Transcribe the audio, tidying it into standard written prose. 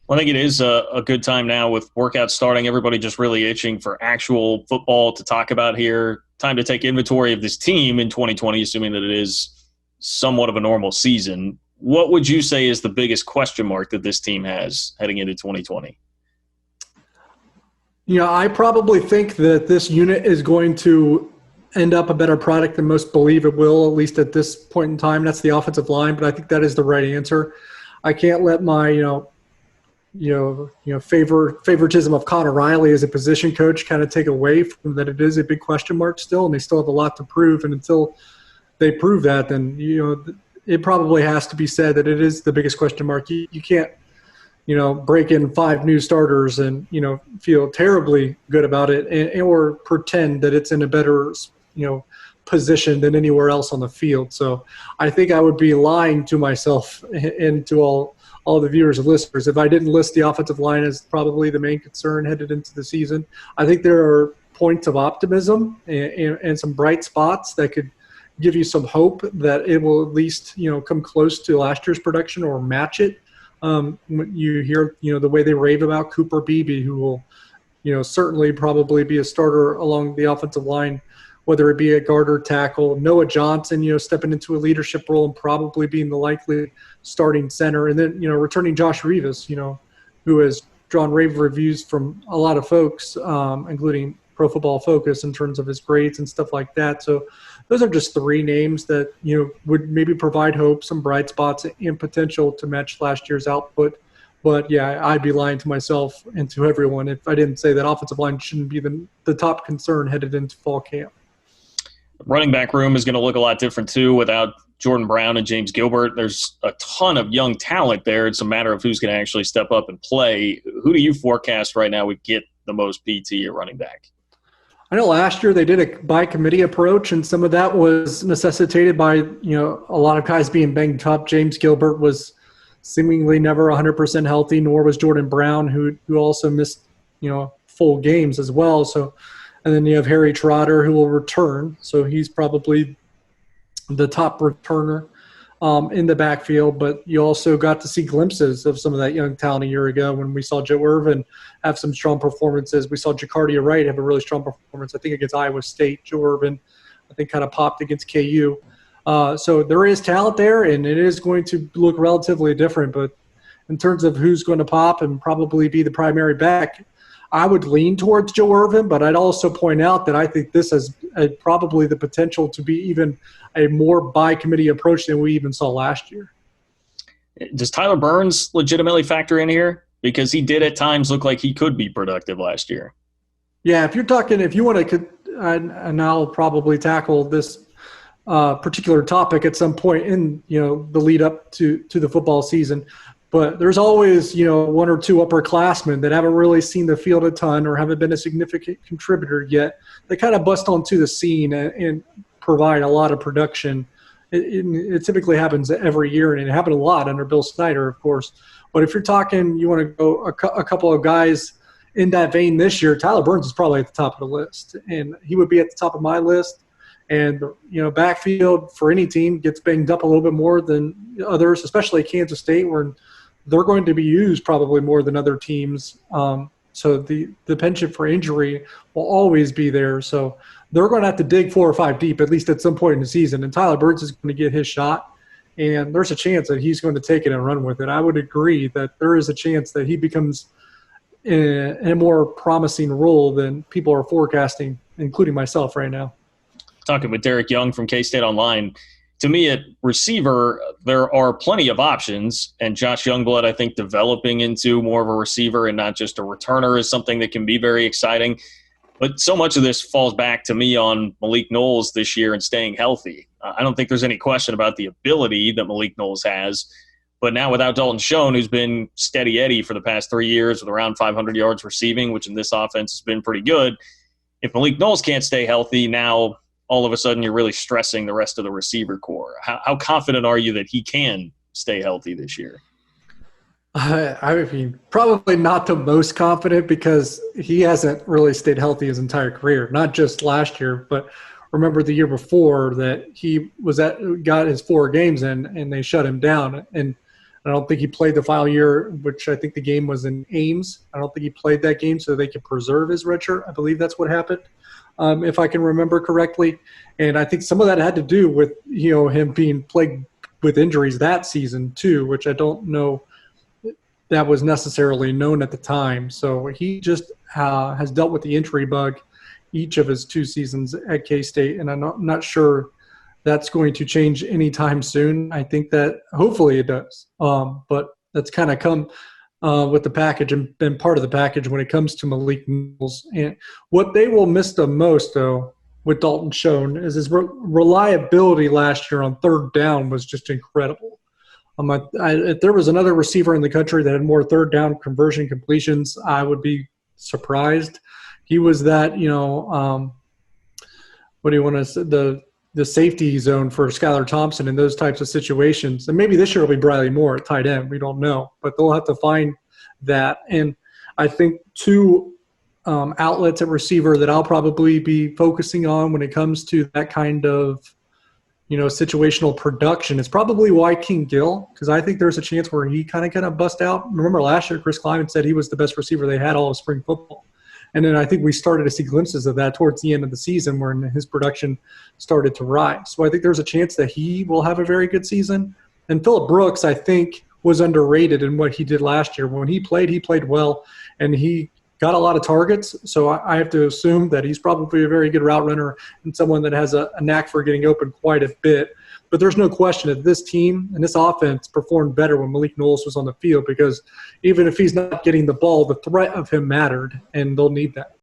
Well, I think it is a good time now with workouts starting. Everybody just really itching for actual football to talk about here. Time to take inventory of this team in 2020, assuming that it is somewhat of a normal season. What would you say is the biggest question mark that this team has heading into 2020? I probably think that this unit is going to end up a better product than most believe it will, at least at this point in time. That's the offensive line, but I think that is the right answer. I can't let my, favoritism of Connor Riley as a position coach kind of take away from that. It is a big question mark still, and they still have a lot to prove. And until they prove that, then, it probably has to be said that it is the biggest question mark. You can't, break in 5 new starters and, feel terribly good about it or pretend that it's in a better, position than anywhere else on the field. So I think I would be lying to myself and to all the viewers and listeners if I didn't list the offensive line as probably the main concern headed into the season. I think there are points of optimism and some bright spots that could give you some hope that it will at least, come close to last year's production or match it. When you hear, the way they rave about Cooper Beebe, who will, certainly probably be a starter along the offensive line, whether it be a guard or tackle. Noah Johnson, stepping into a leadership role and probably being the likely starting center. And then, returning Josh Rivas, who has drawn rave reviews from a lot of folks, including Pro Football Focus in terms of his grades and stuff like that. So those are just 3 names that, would maybe provide hope, some bright spots and potential to match last year's output. But, yeah, I'd be lying to myself and to everyone if I didn't say that offensive line shouldn't be the top concern headed into fall camp. Running back room is going to look a lot different, too, without Jordan Brown and James Gilbert. There's a ton of young talent there. It's a matter of who's going to actually step up and play. Who do you forecast right now would get the most PT at running back? I know last year they did a by-committee approach, and some of that was necessitated by, a lot of guys being banged up. James Gilbert was seemingly never 100% healthy, nor was Jordan Brown, who also missed, full games as well. So, and then you have Harry Trotter, who will return. So he's probably the top returner in the backfield. But you also got to see glimpses of some of that young talent a year ago when we saw Joe Irvin have some strong performances. We saw Jacardia Wright have a really strong performance, I think, against Iowa State. Joe Irvin, I think, kind of popped against KU. So there is talent there, and it is going to look relatively different. But in terms of who's going to pop and probably be the primary back, I would lean towards Joe Irvin, but I'd also point out that I think this has probably the potential to be even a more by-committee approach than we even saw last year. Does Tyler Burns legitimately factor in here? Because he did at times look like he could be productive last year. Yeah, if you want to, and I'll probably tackle this particular topic at some point in, the lead up to the football season. But there's always, 1 or 2 upperclassmen that haven't really seen the field a ton or haven't been a significant contributor yet. They kind of bust onto the scene and provide a lot of production. It typically happens every year, and it happened a lot under Bill Snyder, of course. But if you're talking, you want to go a couple of guys in that vein this year, Tyler Burns is probably at the top of the list. And he would be at the top of my list. And, backfield for any team gets banged up a little bit more than others, especially Kansas State, where they're going to be used probably more than other teams. So the penchant for injury will always be there. So they're going to have to dig 4 or 5 deep, at least at some point in the season. And Tyler Burns is going to get his shot. And there's a chance that he's going to take it and run with it. I would agree that there is a chance that he becomes in a more promising role than people are forecasting, including myself right now. Talking with Derek Young from K-State Online. To me, at receiver, there are plenty of options, and Josh Youngblood, I think, developing into more of a receiver and not just a returner is something that can be very exciting. But so much of this falls back to me on Malik Knowles this year and staying healthy. I don't think there's any question about the ability that Malik Knowles has. But now without Dalton Schoen, who's been steady Eddie for the past 3 years with around 500 yards receiving, which in this offense has been pretty good, if Malik Knowles can't stay healthy, now all of a sudden you're really stressing the rest of the receiver core. How confident are you that he can stay healthy this year? I mean, probably not the most confident because he hasn't really stayed healthy his entire career, not just last year, but remember the year before that he got his 4 games in and they shut him down. And I don't think he played the final year, which I think the game was in Ames. I don't think he played that game so they could preserve his redshirt. I believe that's what happened, if I can remember correctly. And I think some of that had to do with, him being plagued with injuries that season too, which I don't know that was necessarily known at the time. So he just has dealt with the injury bug each of his 2 seasons at K-State, and I'm not sure that's going to change anytime soon. I think that hopefully it does. But that's kind of come with the package and been part of the package when it comes to Malik Knowles. And what they will miss the most, though, with Dalton Schoen is his reliability last year on third down was just incredible. If there was another receiver in the country that had more third down conversion completions, I would be surprised. He was that, what do you want to say, the safety zone for Skylar Thompson in those types of situations. And maybe this year will be Briley Moore at tight end. We don't know. But they'll have to find that. And I think 2 outlets at receiver that I'll probably be focusing on when it comes to that kind of, situational production is probably King Gill, because I think there's a chance where he kind of bust out. Remember last year, Chris Kleiman said he was the best receiver they had all of spring football. And then I think we started to see glimpses of that towards the end of the season when his production started to rise. So I think there's a chance that he will have a very good season. And Phillip Brooks, I think, was underrated in what he did last year. When he played well, and he got a lot of targets. So I have to assume that he's probably a very good route runner and someone that has a knack for getting open quite a bit. But there's no question that this team and this offense performed better when Malik Knowles was on the field, because even if he's not getting the ball, the threat of him mattered, and they'll need that.